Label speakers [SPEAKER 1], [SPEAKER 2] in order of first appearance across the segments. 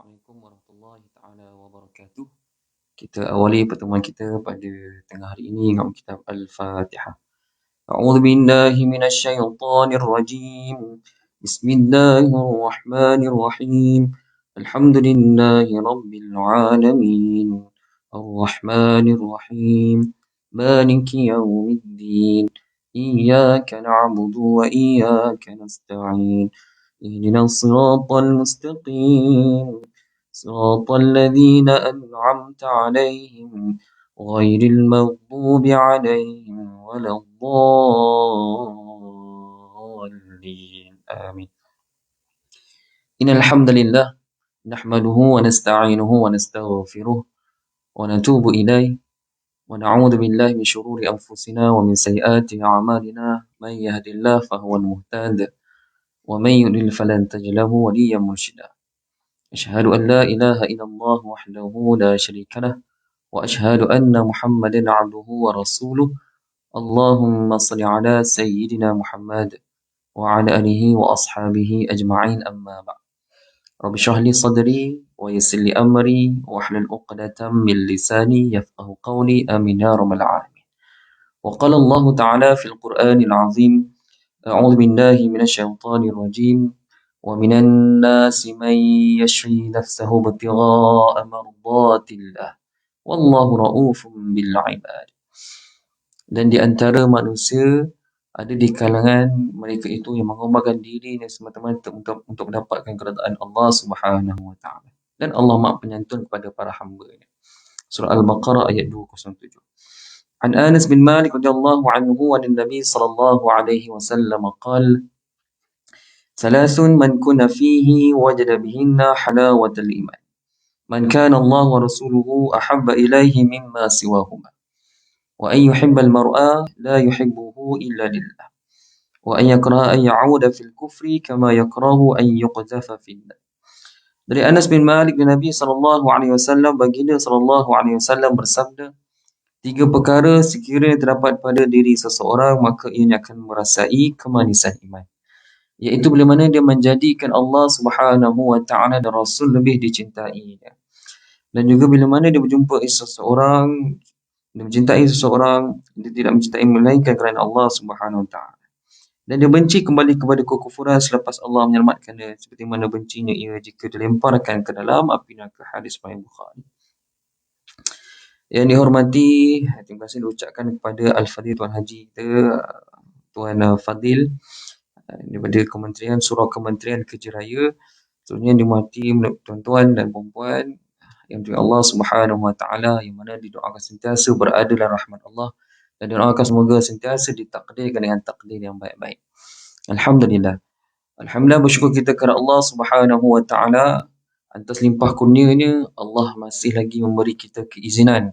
[SPEAKER 1] Assalamualaikum warahmatullahi taala wabarakatuh. Kita awali pertemuan kita pada tengah hari ini dengan kitab Al-Fatihah. A'udzu billahi minasy syaithanir rajim. Bismillahirrahmanirrahim. Alhamdulillahi rabbil alamin. Arrahmanir rahim. Maliki yaumiddin. Iyyaka na'budu wa iyyaka nasta'in. اهدنا الصراط المستقيم صراط الذين أنعمت عليهم غير المغضوب عليهم ولا الضالين آمين. إن الحمد لله نحمده ونستعينه ونستغفره ونتوب إليه ونعوذ بالله من شرور أنفسنا ومن سيئات أعمالنا من يهد الله فهو المهتد ومن يضلل فلن تجد له وليا مرشدا. أشهد أن لا إله إلا الله وحده لا شريك له وأشهد أن محمدا عبده ورسوله. اللهم صل على سيدنا محمد وعلى آله وأصحابه أجمعين أما بعد. رب اشرح لي صدري ويسر لي أمري واحلل عقدة من لساني يفقه قولي آمين يا رب العالمين. وقال الله تعالى في القرآن العظيم: أعوذ بالله من الشيطان الرجيم ومن الناس من يشري نفسه ابتغاء مرضات الله والله رؤوف بالعباد. Dan di antara manusia ada di kalangan mereka itu yang mengorbankan dirinya semata-mata untuk mendapatkan keridaan Allah Subhanahu wa taala. Dan Allah Maha Penyantun kepada para hamba-Nya. Surah Al-Baqarah ayat 207. عن أنس بن مالك رضي الله عنه عن النبي صلى الله عليه وسلم قال: ثلاث من كن فيه وجد بهن حلاوة الإيمان من كان الله ورسوله أحب إليه مما سواهما وأن يحب المرأة لا يحبه إلا لله وأن يكره أن يعود في الكفر كما يكره أن يقذف في النار. Dari Anas bin Malik bin Nabi SAW, baginda SAW bersabda, tiga perkara sekiranya terdapat pada diri seseorang, maka ia akan merasai kemanisan iman. Iaitu bila mana dia menjadikan Allah Subhanahu wa taala dan Rasul lebih dicintai. Dan juga bila mana dia berjumpa seseorang, dia mencintai seseorang, dia tidak mencintai melainkan kerana Allah Subhanahu wa taala. Dan dia benci kembali kepada kekufuran selepas Allah menyelamatkan dia, seperti mana bencinya ia jika dilemparkan ke dalam api neraka. Hadis Sahih Bukhari. Yang dihormati, terima kasih diucapkan kepada Al-Fadil Tuan Haji kita, Tuan Fadil, daripada Kementerian Surau Kementerian Kerja Raya. Sebenarnya dihormati tuan-tuan dan puan-puan yang dengan Allah Subhanahu wa taala, yang mana didoakan sentiasa berada dalam rahmat Allah dan doakan semoga sentiasa ditakdirkan dengan takdir yang baik-baik. Alhamdulillah. Alhamdulillah, bersyukur kita kepada Allah Subhanahu wa taala atas limpah kurnianya. Allah masih lagi memberi kita keizinan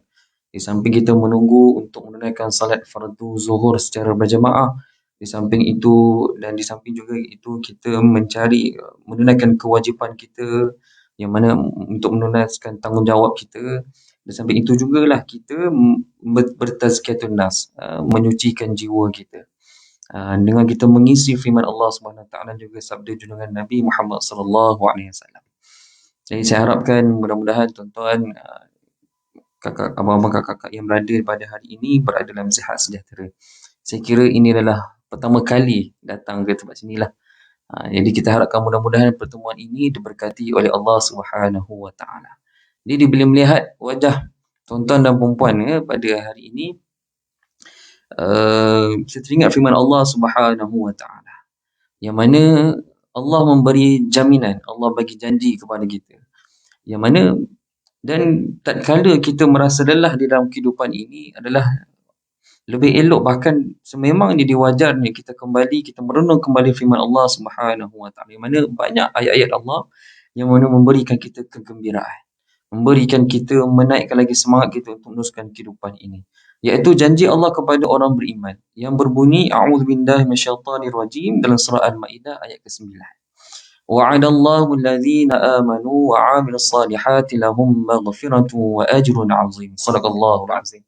[SPEAKER 1] di samping kita menunggu untuk menunaikan salat fardu zuhur secara berjamaah. Di samping itu dan di samping juga itu kita mencari menunaikan kewajipan kita yang mana untuk menunaikan tanggungjawab kita. Di samping itu jugalah kita bertazkiyatun nas, menyucikan jiwa kita. Dengan kita mengisi firman Allah Subhanahu wa taala juga sabda junjungan Nabi Muhammad sallallahu alaihi wasallam. Jadi saya harapkan mudah-mudahan tuan-tuan, kakak, abang-abang, kakak-kakak yang berada pada hari ini berada dalam sihat sejahtera. Saya kira ini adalah pertama kali datang ke tempat sinilah. Jadi kita harapkan mudah-mudahan pertemuan ini diberkati oleh Allah Subhanahu wa taala. Jadi bila melihat wajah tuan-tuan dan puan-puan pada hari ini, saya teringat firman Allah Subhanahu wa taala yang mana Allah memberi jaminan, Allah bagi janji kepada kita, yang mana dan tatkala kita merasa lelah di dalam kehidupan ini adalah lebih elok, bahkan sememangnya diwajarnya kita merenung kembali firman Allah Subhanahu wa taala, yang mana banyak ayat-ayat Allah yang mana memberikan kita kegembiraan, memberikan kita, menaikkan lagi semangat kita untuk meneruskan kehidupan ini, iaitu janji Allah kepada orang beriman yang berbunyi a'udzubillahi minasyaitonirrajim dalam surah Al-Maidah ayat ke-9. Wa'adallahu alladhina amanu wa 'amilus salihati lahum maghfiratun wa ajrun 'azim. Shadaqallahul 'azim.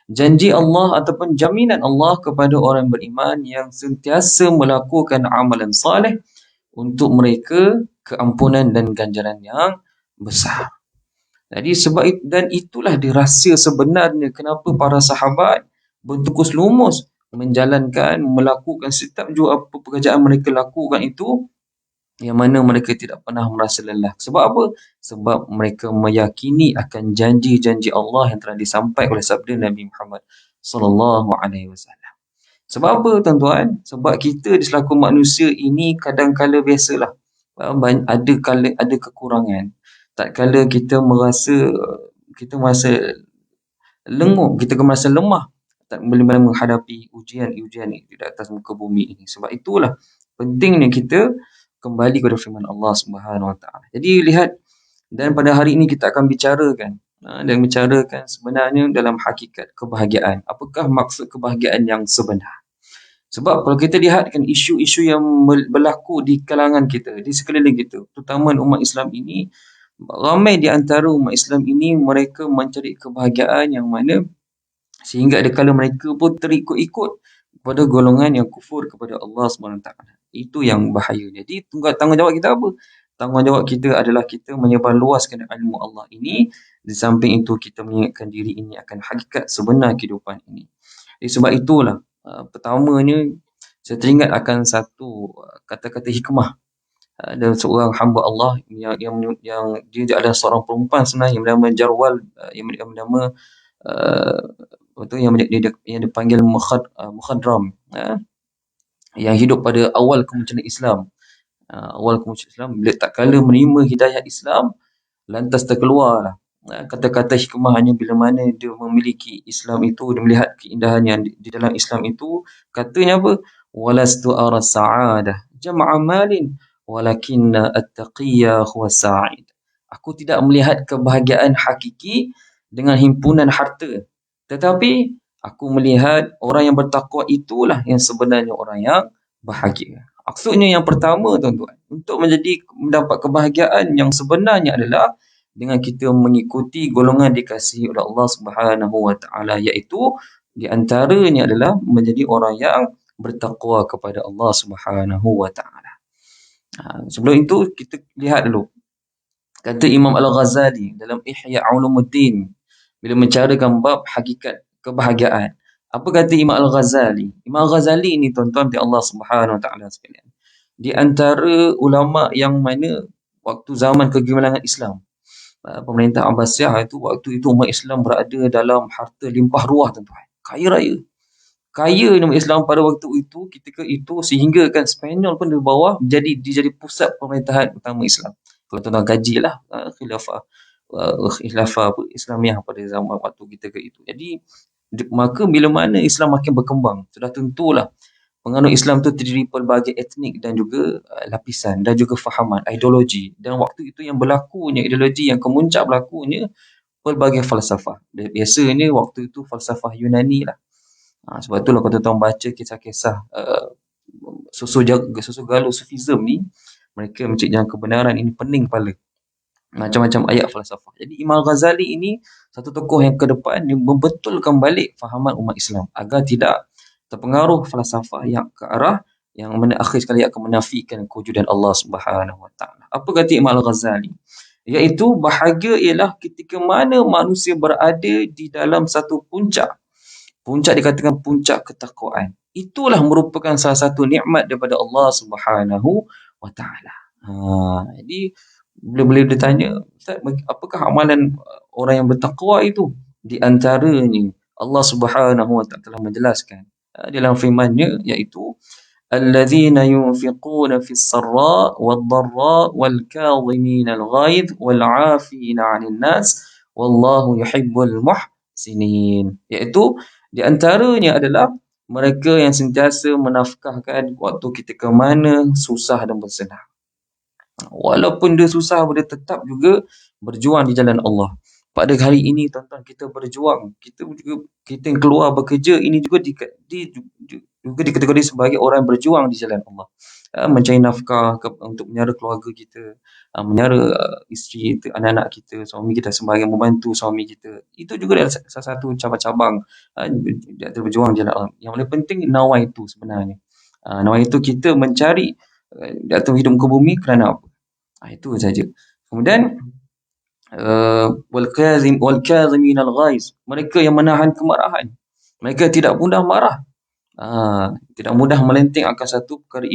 [SPEAKER 1] Janji Allah ataupun jaminan Allah kepada orang beriman yang sentiasa melakukan amalan saleh untuk mereka keampunan dan ganjaran yang besar. Jadi dan itulah dirahsia sebenarnya kenapa para sahabat bertukus lumus melakukan setiap jua apa pekerjaan mereka lakukan itu, yang mana mereka tidak pernah merasa lelah. Sebab apa? Sebab mereka meyakini akan janji-janji Allah yang telah disampaikan oleh sabda Nabi Muhammad sallallahu alaihi wasallam. Sebab apa tuan-tuan? Sebab kita selaku manusia ini kadang-kala biasalah, ada kekurangan. Tak kala kita merasa lenguh, kita merasa lemah, tak boleh menghadapi ujian-ujian di atas muka bumi ini. Sebab itulah pentingnya kita kembali kepada firman Allah Subhanahu Wa Taala. Jadi lihat, dan pada hari ini kita akan bicarakan sebenarnya dalam hakikat kebahagiaan. Apakah maksud kebahagiaan yang sebenar? Sebab kalau kita lihat kan isu-isu yang berlaku di kalangan kita, di sekeliling kita, terutama umat Islam ini, ramai di antara umat Islam ini mereka mencari kebahagiaan yang mana sehingga ada kala mereka pun terikut-ikut kepada golongan yang kufur kepada Allah SWT. Itu yang bahaya. Jadi tanggungjawab kita apa? Tanggungjawab kita adalah kita menyebarluaskan ilmu Allah ini. Di samping itu kita mengingatkan diri ini akan hakikat sebenar kehidupan ini. Jadi sebab itulah pertamanya saya teringat akan satu kata-kata hikmah dan seorang hamba Allah yang dia adalah seorang perempuan sebenarnya yang bernama Jarwal, yang bernama yang dipanggil Mukhadram, yang hidup pada awal kemunculan Islam. Bila tak kala menerima hidayah Islam, lantas terkeluar kata-kata hikmahnya bila mana dia memiliki Islam itu, dia melihat keindahan yang di dalam Islam itu. Katanya apa? Walastu ara sa'adah jam'a malin walakinna at-taqiyya huwa sa'id. Aku tidak melihat kebahagiaan hakiki dengan himpunan harta, tetapi aku melihat orang yang bertakwa itulah yang sebenarnya orang yang bahagia. Maksudnya yang pertama tuan-tuan, untuk mendapat kebahagiaan yang sebenarnya adalah dengan kita mengikuti golongan dikasihi oleh Allah Subhanahu Wa Taala, iaitu di antaranya adalah menjadi orang yang bertakwa kepada Allah Subhanahu Wa Taala. Sebelum itu kita lihat dulu kata Imam Al-Ghazali dalam Ihya Ulumuddin bila mencarakan bab hakikat kebahagiaan. Apa kata Imam Al-Ghazali? Imam Al-Ghazali ini tuan-tuan di Allah Subhanahu Wa Taala sekalian, di antara ulama yang mana waktu zaman kegemilangan Islam, pemerintah Abbasiyah itu, waktu itu umat Islam berada dalam harta limpah ruah tuan-tuan. Kaya raya. Kaya umat Islam pada waktu itu, ketika itu, sehingga kan Spanyol pun di bawah jadi pusat pemerintahan utama Islam. Kalau tuan-tuan kajilah khilafah Islamiah pada zaman waktu ketika itu. Jadi maka bila mana Islam makin berkembang, sudah tentulah penganut Islam itu terdiri pelbagai etnik dan juga lapisan dan juga fahaman, ideologi. Dan waktu itu yang berlakunya ideologi yang kemuncak berlakunya pelbagai falsafah. Biasanya waktu itu falsafah Yunani lah. Sebab itulah kalau tuan-tuan baca kisah-kisah susu galuh Sufism ni, mereka mencari jalan kebenaran ini pening kepala. Macam-macam ayat falsafah. Jadi Imam Ghazali ini satu tokoh yang ke depan yang membetulkan balik fahaman umat Islam agar tidak terpengaruh falsafah yang ke arah yang mana akhir sekali akan menafikan kewujudan Allah Subhanahu Wa Taala. Apa kata Imam Al-Ghazali? Iaitu bahagia ialah ketika mana manusia berada di dalam satu puncak. Puncak dikatakan puncak ketakwaan. Itulah merupakan salah satu nikmat daripada Allah Subhanahu Wa Taala. Jadi bila ditanya, Ustaz, apakah amalan orang yang bertakwa itu? Di antaranya Allah Subhanahu Wa Taala telah menjelaskan dalam firman-Nya, iaitu alladzina yunfiquna fis sarra wad dharra wal kadhimina al ghaidh wal 'afina 'anil nas wallahu yuhibbul muhsinin. Iaitu di antaranya adalah mereka yang sentiasa menafkahkan waktu ketika mana susah dan bersenang. Walaupun dia susah, dia tetap juga berjuang di jalan Allah. Pada hari ini tuan-tuan, kita berjuang, kita yang keluar bekerja ini juga dikategori sebagai orang yang berjuang di jalan Allah, mencari nafkah untuk menyara keluarga kita, menyara isteri, anak-anak kita, suami kita, sebagai membantu suami kita. Itu juga adalah salah satu cabang-cabang berjuang di jalan Allah. Yang paling penting nawa itu sebenarnya. Nawa itu kita mencari datang hidup ke bumi kerana apa? Itu saja. Kemudian wal kadhimin al-ghaiz, mereka yang menahan kemarahan. Mereka tidak mudah marah. Tidak mudah melenting akan satu perkara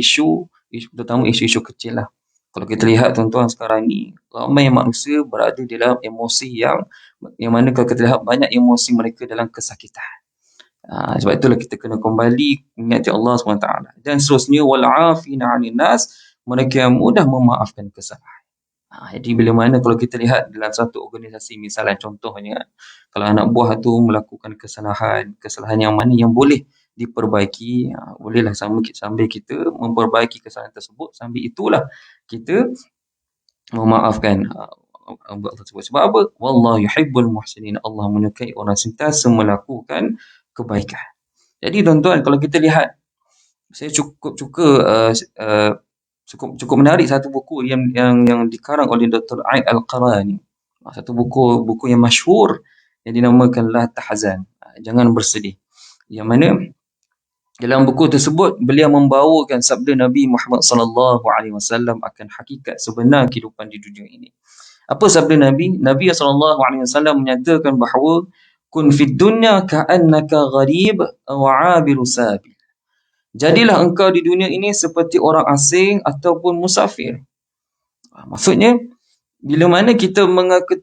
[SPEAKER 1] terutama isu-isu kecil lah. Kalau kita lihat tuan-tuan sekarang ni, ramai manusia berada dalam emosi yang mana kalau kita lihat banyak emosi mereka dalam kesakitan. Sebab itulah kita kena kembali mengingati Allah SWT. Dan seterusnya, wal'afina 'anil nas, mereka yang mudah memaafkan kesalahan. Jadi bila mana kalau kita lihat dalam satu organisasi, misalnya contohnya, kalau anak buah tu melakukan kesalahan yang mana yang boleh diperbaiki, bolehlah sambil kita memperbaiki kesalahan tersebut, sambil itulah kita memaafkan buat tersebut. Sebab apa? Wallahu yuhibbul muhsinin. Allah menyukai orang sentiasa melakukan kebaikan. Jadi tuan-tuan, kalau kita lihat, saya cukup suka cukup menarik satu buku yang dikarang oleh Dr. Aid Al-Qarani. Satu buku yang masyhur yang dinamakan La Tahzan, jangan bersedih. Yang mana dalam buku tersebut beliau membawakan sabda Nabi Muhammad sallallahu alaihi wasallam akan hakikat sebenar kehidupan di dunia ini. Apa sabda Nabi? Nabi sallallahu alaihi wasallam menyatakan bahawa kun fid dunya ka'annaka gharib aw 'abiru sabil. Jadilah engkau di dunia ini seperti orang asing ataupun musafir. Maksudnya, bila mana kita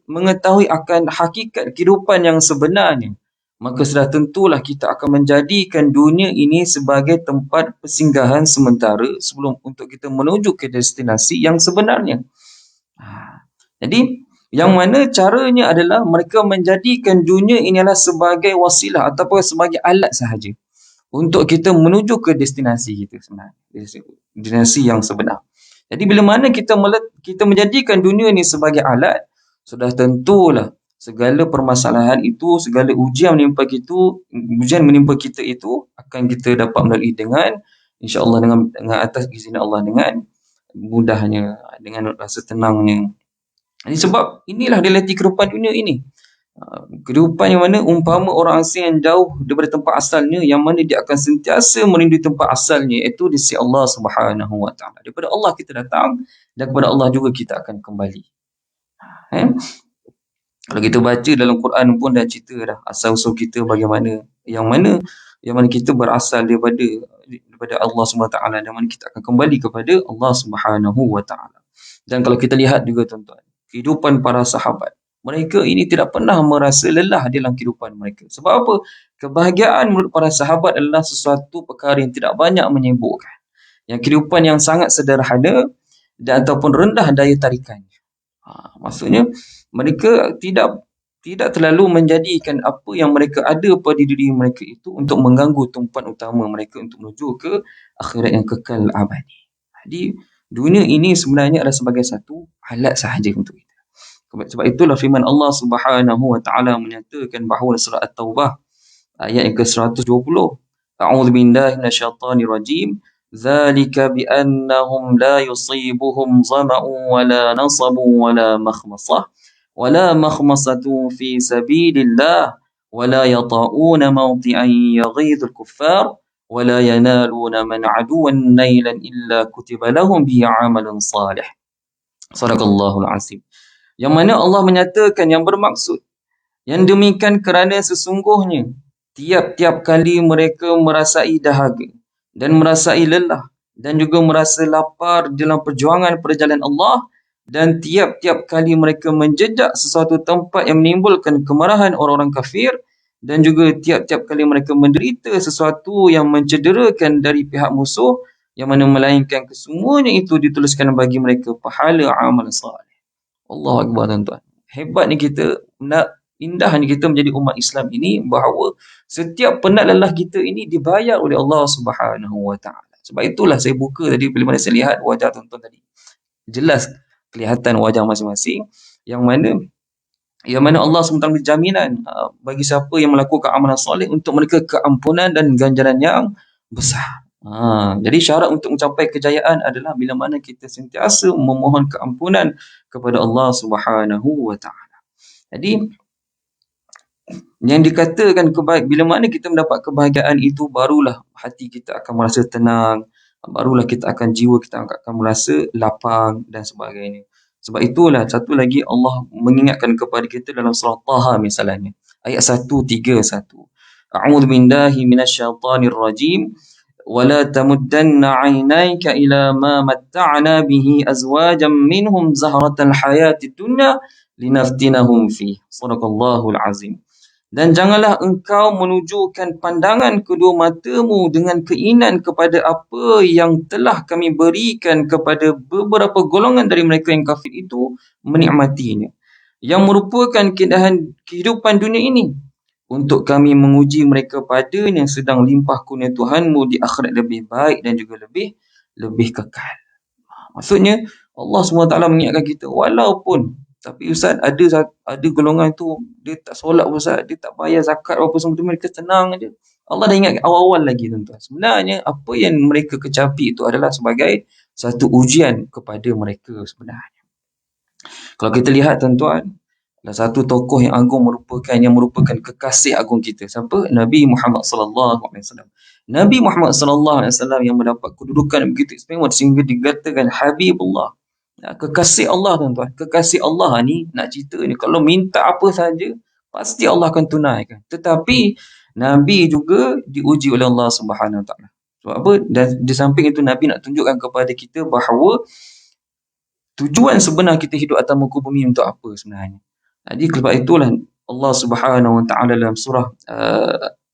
[SPEAKER 1] mengetahui akan hakikat kehidupan yang sebenarnya, maka sudah tentulah kita akan menjadikan dunia ini sebagai tempat persinggahan sementara sebelum untuk kita menuju ke destinasi yang sebenarnya. Jadi, yang mana caranya adalah mereka menjadikan dunia ini adalah sebagai wasilah ataupun sebagai alat sahaja untuk kita menuju ke destinasi kita sebenarnya, destinasi yang sebenar. Jadi bila mana kita menjadikan dunia ini sebagai alat, sudah tentulah segala permasalahan itu, segala ujian menimpa kita itu akan kita dapat melalui dengan insya-Allah dengan atas izin Allah, dengan mudahnya, dengan rasa tenangnya. Jadi sebab inilah realiti kehidupan dunia ini. Kehidupan yang mana umpama orang asing yang jauh daripada tempat asalnya, yang mana dia akan sentiasa merindui tempat asalnya, iaitu di sisi Allah Subhanahu wa taala. Daripada Allah kita datang dan kepada Allah juga kita akan kembali. Kalau kita baca dalam Quran pun dah cerita dah asal-usul kita bagaimana, yang mana kita berasal daripada Allah Subhanahu wa taala, dan mana kita akan kembali kepada Allah Subhanahu wa taala. Dan kalau kita lihat juga tuan-tuan, kehidupan para sahabat, mereka ini tidak pernah merasa lelah dalam kehidupan mereka. Sebab apa? Kebahagiaan menurut para sahabat adalah sesuatu perkara yang tidak banyak menyibukkan. Yang kehidupan yang sangat sederhana dan ataupun rendah daya tarikannya. Maksudnya, mereka tidak terlalu menjadikan apa yang mereka ada pada diri mereka itu untuk mengganggu tumpuan utama mereka untuk menuju ke akhirat yang kekal abadi. Jadi, dunia ini sebenarnya adalah sebagai satu alat sahaja untuk kita. Sebab itulah firman Allah Subhanahu wa taala menyatakan bahawa surah At-Taubah ayat yang ke-120, A'udzu billahi minasyaitonir rajim, dzalika bi annahum la yusibuhum zama'un wala nasabun wala makhmasatun fi sabilillah wala yata'una mawti'an yaghidul kuffar wala yanaluna man 'aduwan nailan illa kutiba lahum bihi 'amalun salih. Sadaqallahul azim. Yang mana Allah menyatakan yang bermaksud, yang demikian kerana sesungguhnya tiap-tiap kali mereka merasai dahaga dan merasai lelah dan juga merasa lapar dalam perjuangan perjalanan Allah, dan tiap-tiap kali mereka menjejak sesuatu tempat yang menimbulkan kemarahan orang-orang kafir, dan juga tiap-tiap kali mereka menderita sesuatu yang mencederakan dari pihak musuh, yang mana melainkan kesemuanya itu dituliskan bagi mereka pahala amal salih. Allahu Akbar tuan-tuan. Hebatnya kita, indahnya kita menjadi umat Islam ini, bahawa setiap penat lelah kita ini dibayar oleh Allah Subhanahu wa taala. Sebab itulah saya buka tadi bila mana saya lihat wajah tuan-tuan tadi. Jelas kelihatan wajah masing-masing yang mana Allah SWT berjaminan bagi siapa yang melakukan amalan soleh untuk mereka keampunan dan ganjaran yang besar. Jadi syarat untuk mencapai kejayaan adalah bila mana kita sentiasa memohon keampunan kepada Allah Subhanahu wa taala. Jadi yang dikatakan bila mana kita mendapat kebahagiaan itu, barulah hati kita akan merasa tenang, barulah jiwa kita akan merasa lapang dan sebagainya. Sebab itulah satu lagi Allah mengingatkan kepada kita dalam surah Taha misalnya. Ayat 131. A'udzu billahi minasyaitonir rajim. ولا تمدن عينيك إلى ما متعنا به أزواجا منهم زهرة الحياة الدنيا لنفتنهم فيه. صدق الله العظيم. Dan janganlah engkau menunjukkan pandangan kedua matamu dengan keinginan kepada apa yang telah kami berikan kepada beberapa golongan dari mereka yang kafir itu menikmatinya, yang merupakan keindahan kehidupan dunia ini, untuk kami menguji mereka padanya sedang limpah kurnia Tuhanmu di akhirat lebih baik dan juga lebih kekal. Maksudnya Allah SWT mengingatkan kita, walaupun tapi Ustaz ada golongan tu dia tak solat Ustaz, dia tak bayar zakat apa semua tu, mereka tenang aja. Allah dah ingat awal-awal lagi tuan-tuan. Sebenarnya apa yang mereka kecapi itu adalah sebagai satu ujian kepada mereka sebenarnya. Kalau kita lihat tuan-tuan, salah satu tokoh yang agung merupakan kekasih agung kita. Siapa? Nabi Muhammad sallallahu alaihi wasallam. Nabi Muhammad sallallahu alaihi wasallam yang mendapat kedudukan yang begitu istimewa sehingga dikatakan Habibullah. Kekasih Allah tuan-tuan. Kekasih Allah ni nak cerita ni kalau minta apa saja pasti Allah akan tunaikan. Tetapi Nabi juga diuji oleh Allah Subhanahu Wa Taala. Sebab apa? Dan di samping itu Nabi nak tunjukkan kepada kita bahawa tujuan sebenar kita hidup atas muka bumi untuk apa sebenarnya. Jadi sebab itulah Allah Subhanahu Wa Taala dalam surah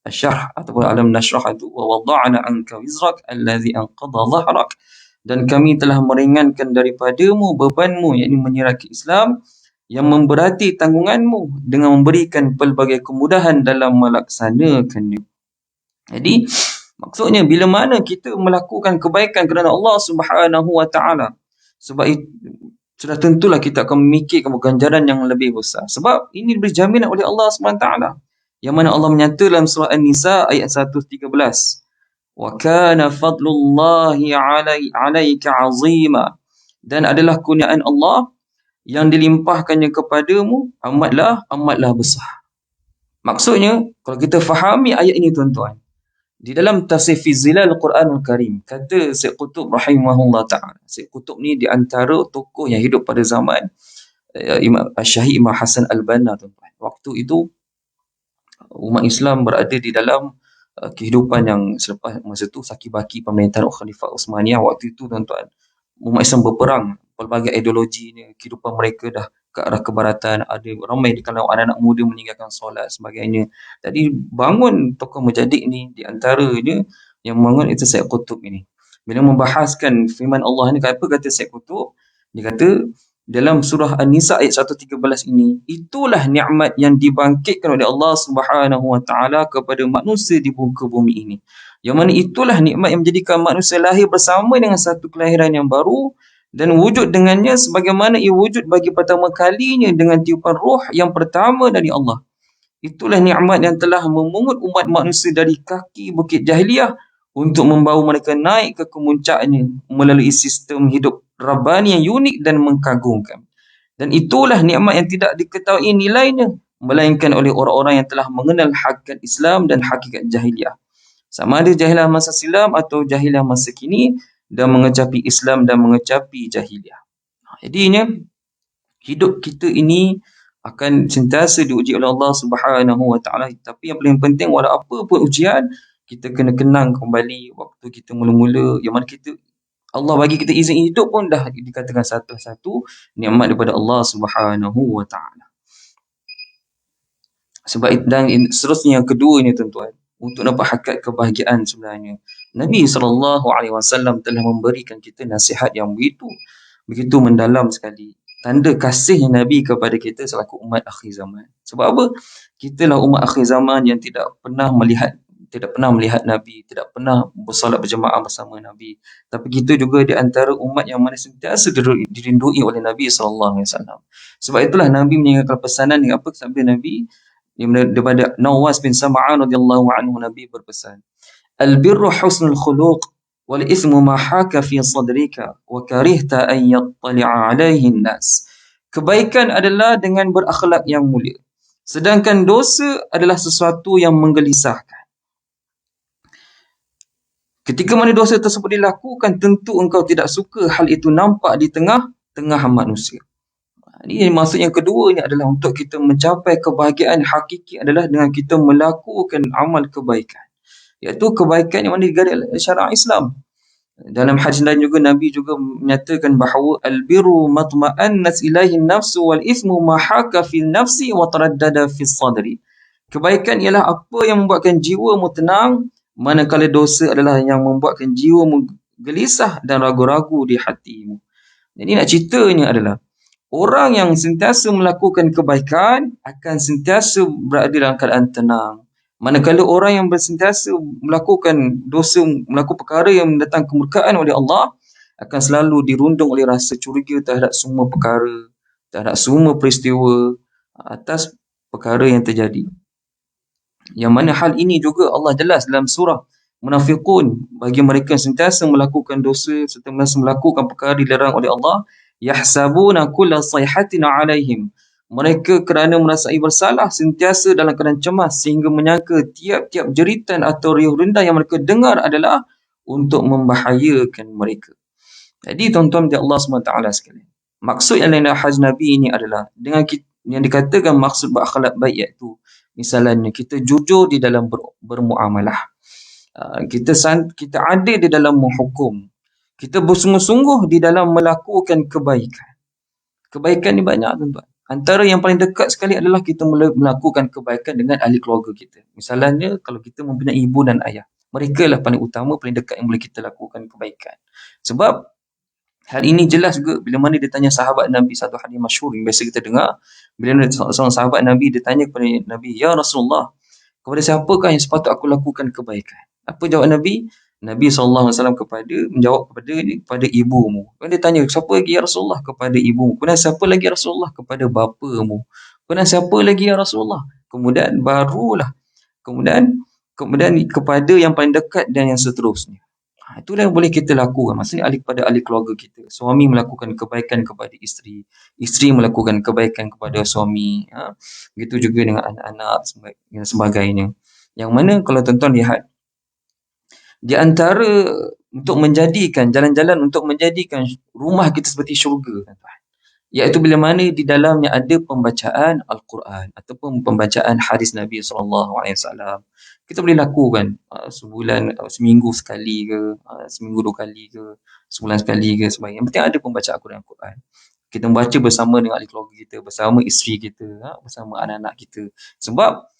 [SPEAKER 1] Asy-Syarh ataupun Alam Nashrah itu, wa wada'na anka wizrak allazi anqadha dhahrak, dan kami telah meringankan daripadamu bebanmu, yakni menyerahkan Islam, yang memberati tanggunganmu dengan memberikan pelbagai kemudahan dalam melaksanakannya. Jadi maksudnya bila mana kita melakukan kebaikan kerana Allah Subhanahu Wa Taala, sebab itu sudah tentulah kita akan memikirkan ganjaran yang lebih besar. Sebab ini diberi jaminan oleh Allah SWT. Yang mana Allah menyata dalam surah An-Nisa ayat 113. Wa kana fadlullahi alaika azima. Dan adalah kurniaan Allah yang dilimpahkannya kepadamu amatlah besar. Maksudnya, kalau kita fahami ayat ini tuan-tuan, di dalam tafsir fi zilal Quranul Karim, kata Syekh Qutb rahimahullah ta'ala. Syekh Qutb ni di antara tokoh yang hidup pada zaman Imam Syahid Imam Hasan Al-Banna tuan-tuan. Waktu itu umat Islam berada di dalam kehidupan yang selepas masa tu sakibaki pemerintahan Khalifah Utsmaniyah. Waktu itu tuan-tuan, umat Islam berperang, pelbagai ideologi ni, kehidupan mereka dah ke arah kebaratan, ada ramai di kalangan anak-anak muda meninggalkan solat sebagainya. Jadi bangun tokoh mujaddid ni, di antaranya yang bangun itu Syekh Qutb ini. Bila membahaskan firman Allah ni, apa kata Syekh Qutb? Dia kata dalam surah An-Nisa ayat 113 ini, itulah nikmat yang dibangkitkan oleh Allah Subhanahu Wa Taala kepada manusia di muka bumi ini. Yang mana itulah nikmat yang menjadikan manusia lahir bersama dengan satu kelahiran yang baru dan wujud dengannya sebagaimana ia wujud bagi pertama kalinya dengan tiupan roh yang pertama dari Allah. Itulah nikmat yang telah memungut umat manusia dari kaki bukit jahiliyah untuk membawa mereka naik ke kemuncaknya melalui sistem hidup Rabbani yang unik dan mengagumkan. Dan itulah nikmat yang tidak diketahui nilainya melainkan oleh orang-orang yang telah mengenal hakikat Islam dan hakikat jahiliyah. Sama ada jahiliyah masa silam atau jahiliyah masa kini, dan mengecapi Islam dan mengecapi jahiliyah. Jadinya hidup kita ini akan sentiasa diuji oleh Allah Subhanahu Wa Taala. Tapi yang paling penting, walau apa pun ujian, kita kena kenang kembali waktu kita mula-mula, yang mana Allah bagi kita izin hidup pun dah dikatakan satu-satu nikmat daripada Allah Subhanahu Wa Taala. Sebab dan seterusnya yang kedua ni tuan-tuan, untuk dapat hakikat kebahagiaan sebenarnya, Nabi SAW telah memberikan kita nasihat yang begitu mendalam sekali. Tanda kasih Nabi kepada kita selaku umat akhir zaman. Sebab apa? Kita lah umat akhir zaman yang tidak pernah melihat Nabi, tidak pernah bersolat berjemaah bersama Nabi. Tapi kita juga di antara umat yang mana sentiasa dirindui oleh Nabi SAW. Sebab itulah Nabi meninggalkan pesanan yang apa sabda Nabi daripada Nawas bin Sam'an radhiyallahu anhu. Nabi berpesan, al-birru husnul khuluq wal ithmu ma haka fi sadrika wa karihta an yattali'a alaihi an-nas. Kebaikan adalah dengan berakhlak yang mulia, sedangkan dosa adalah sesuatu yang menggelisahkan. Ketika mana dosa tersebut dilakukan, tentu engkau tidak suka hal itu nampak di tengah-tengah manusia. Ini maksud yang keduanya adalah untuk kita mencapai kebahagiaan hakiki adalah dengan kita melakukan amal kebaikan. Iaitu kebaikan yang mana digaris oleh syariat Islam. Dalam hadis lain juga Nabi juga menyatakan bahawa al-birru matma'annat ilaihi nafsu wal ithmu ma haka fil nafsi wa taraddada fis sadri. Kebaikan ialah apa yang membuatkan jiwamu tenang, manakala dosa adalah yang membuatkan jiwamu gelisah dan ragu-ragu di hatimu. Jadi nak ceritanya adalah orang yang sentiasa melakukan kebaikan akan sentiasa berada dalam keadaan tenang. Manakala orang yang bersentiasa melakukan dosa, melakukan perkara yang mendatangkan kemurkaan oleh Allah, akan selalu dirundung oleh rasa curiga terhadap semua perkara, terhadap semua peristiwa atas perkara yang terjadi. Yang mana hal ini juga Allah jelas dalam surah Munafiqun, bagi mereka yang sentiasa melakukan dosa serta melakukan perkara dilarang oleh Allah, yahsabuna kulla sayhatin alaihim. Mereka kerana merasai bersalah sentiasa dalam keadaan cemas sehingga menyangka tiap-tiap jeritan atau riuh rendah yang mereka dengar adalah untuk membahayakan mereka. Jadi tuan-tuan di Allah SWT sekalian, maksud yang lain hadis Nabi ini adalah dengan yang dikatakan maksud berakhlak baik, iaitu misalnya kita jujur di dalam bermuamalah, kita adil di dalam menghukum, kita bersungguh-sungguh di dalam melakukan kebaikan. Kebaikan ni banyak tuan-tuan. Antara yang paling dekat sekali adalah kita melakukan kebaikan dengan ahli keluarga kita. Misalnya kalau kita mempunyai ibu dan ayah, mereka lah paling utama, paling dekat yang boleh kita lakukan kebaikan. Sebab hal ini jelas juga bila mana dia tanya sahabat Nabi, satu hadis masyhur yang biasa kita dengar, bila seorang sahabat Nabi dia tanya kepada Nabi, "Ya Rasulullah, kepada siapakah yang sepatut aku lakukan kebaikan?" Apa jawab Nabi? Nabi SAW menjawab kepada ibumu. Kemudian dia tanya, siapa lagi ya Rasulullah? Kepada ibumu. Kemudian siapa lagi ya Rasulullah? Kepada bapamu. Kemudian siapa lagi ya Rasulullah? Kemudian kepada yang paling dekat dan yang seterusnya. Itulah yang boleh kita lakukan. Maksudnya kepada ahli keluarga kita. Suami melakukan kebaikan kepada isteri. Isteri melakukan kebaikan kepada suami. Begitu juga dengan anak-anak dan sebagainya. Yang mana kalau tuan-tuan lihat, di antara untuk menjadikan jalan-jalan untuk menjadikan rumah kita seperti syurga, tuan-tuan, iaitu bila mana di dalamnya ada pembacaan Al-Quran ataupun pembacaan hadis Nabi SAW. Kita boleh lakukan sebulan, seminggu sekali ke, seminggu 2 kali ke, sebulan sekali ke, sebagainya. Yang penting ada pembacaan Al-Quran. Kita membaca bersama dengan ahli keluarga kita, bersama isteri kita, bersama anak-anak kita. Sebab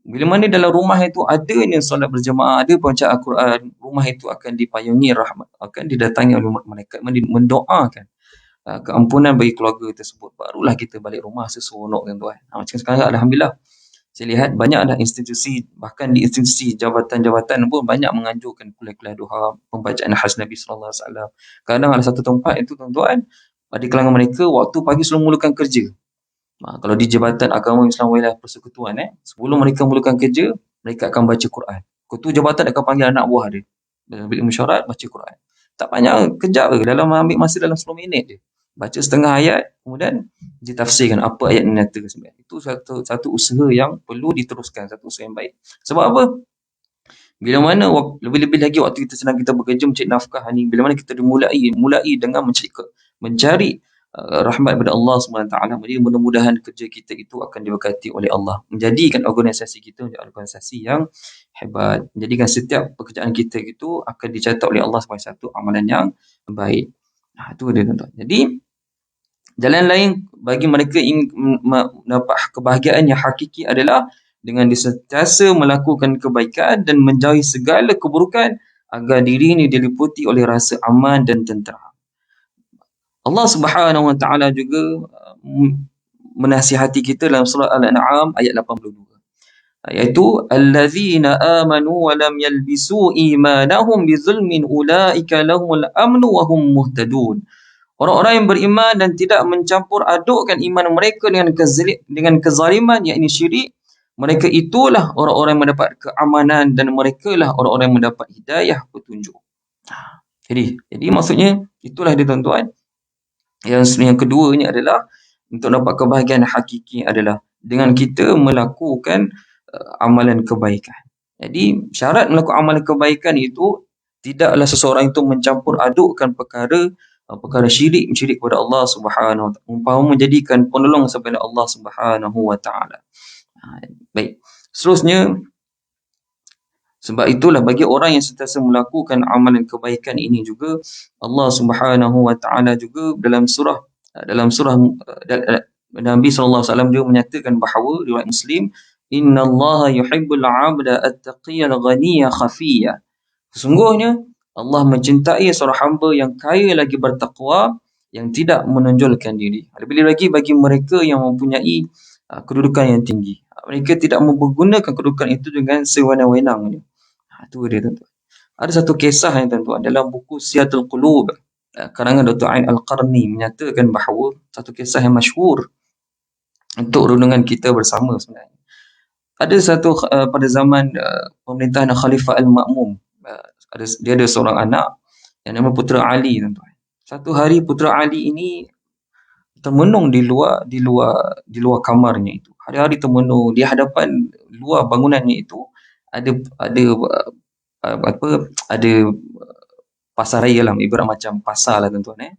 [SPEAKER 1] bila mana dalam rumah itu adanya solat berjemaah, ada bacaan Al-Quran, rumah itu akan dipayungi rahmat, akan didatangi oleh malaikat mendoakan keampunan bagi keluarga tersebut. Barulah kita balik rumah seseronok, tuan-tuan. Macam sekarang alhamdulillah saya lihat banyak institusi, bahkan di institusi jabatan-jabatan pun banyak menganjurkan kuliah-kuliah duha, pembacaan hadis Nabi sallallahu alaihi wasallam. Kadang ada satu tempat itu tuan-tuan, pada kalangan mereka waktu pagi sebelum mulakan kerja. Kalau di Jabatan Agama Islam Wilayah Persekutuan, sebelum mereka mulakan kerja, mereka akan baca Quran. Ketua jabatan akan panggil anak buah dia, bilik mesyuarat, baca Quran. Tak banyak, kejap je, ambil masa dalam 10 minit je. Baca setengah ayat, kemudian ditafsirkan apa ayat ini nyatakan sebenarnya. Itu satu usaha yang perlu diteruskan, satu usaha yang baik. Sebab apa? Bila mana lebih-lebih lagi waktu kita sedang kita bekerja mencari nafkah ni, bila mana kita mulai dengan mencari rahmat daripada Allah SWT. Jadi mudah-mudahan kerja kita itu akan diberkati oleh Allah. Menjadikan organisasi kita menjadi organisasi yang hebat. Menjadikan setiap pekerjaan kita itu akan dicatat oleh Allah sebagai satu amalan yang baik. Itu dia tuan-tuan. Jadi jalan lain bagi mereka ingin mendapat kebahagiaan yang hakiki adalah dengan sentiasa melakukan kebaikan dan menjauhi segala keburukan agar diri ini diliputi oleh rasa aman dan tentera. Allah Subhanahu Wa Taala juga menasihati kita dalam surah Al-An'am ayat 82, iaitu allazina amanu wa lam yalbisu imanahum bizulmin ulaika lahumul amnu wa hum muhtadun. Orang-orang yang beriman dan tidak mencampur adukkan iman mereka dengan kezaliman, yakni syirik, mereka itulah orang-orang yang mendapat keamanan dan mereka lah orang-orang yang mendapat hidayah, petunjuk. Jadi maksudnya itulah dia tuan-tuan. Yang keduanya adalah untuk dapat kebahagiaan hakiki adalah dengan kita melakukan amalan kebaikan. Jadi syarat melakukan amalan kebaikan itu tidaklah seseorang itu mencampur adukkan perkara perkara syirik kepada Allah Subhanahu wa taala, umpama menjadikan penolong kepada Allah Subhanahu wa taala. Baik. Seterusnya, sebab itulah bagi orang yang sentiasa melakukan amalan kebaikan ini juga, Allah Subhanahu wa taala juga dalam surah Nabi sallallahu alaihi wasallam juga menyatakan bahawa riwayat Muslim, innallaha yuhibbul 'abda at-taqiyal ghaniyya khafiyya. Sesungguhnya Allah mencintai seorang hamba yang kaya lagi bertakwa, yang tidak menonjolkan diri. Lebih lagi bagi mereka yang mempunyai kedudukan yang tinggi. Mereka tidak mempergunakan kedudukan itu dengan sewenang-wenangnya. Itu dia tuan-tuan. Ada satu kisah yang tuan-tuan dalam buku Siyatul Qulub, karangan Dr. Ain Al-Qarni, menyatakan bahawa satu kisah yang masyhur untuk renungan kita bersama sebenarnya. Ada satu pada zaman pemerintahan Khalifah Al-Ma'mum, dia ada seorang anak yang nama Putera Ali, tuan-tuan. Satu hari Putera Ali ini termenung di luar kamarnya itu. Hari-hari termenung di hadapan luar bangunannya itu ada pasar raya lah, ibarat macam pasar lah tuan-tuan.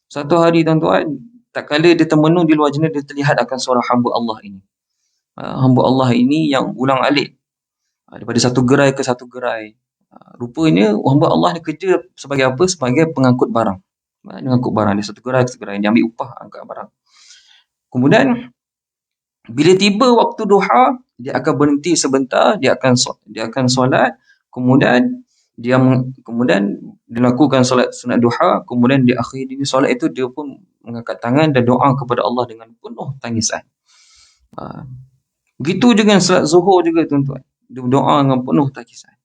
[SPEAKER 1] Satu hari tuan-tuan, tak kala dia termenung di luar jendela, dia terlihat akan seorang hamba Allah ini. Hamba Allah ini yang ulang-alik daripada satu gerai ke satu gerai. Rupanya hamba Allah ni kerja sebagai apa? Sebagai pengangkut barang. Dia angkut barang, dia satu gerai ke satu gerai, dia ambil upah angkat barang. Kemudian bila tiba waktu duha, dia akan berhenti sebentar, dia akan solat, kemudian dia lakukan solat sunat duha, kemudian di akhir ini solat itu dia pun mengangkat tangan dan doa kepada Allah dengan penuh tangisan. Begitu juga dengan solat zuhur juga tuan-tuan, dia berdoa dengan penuh tangisan.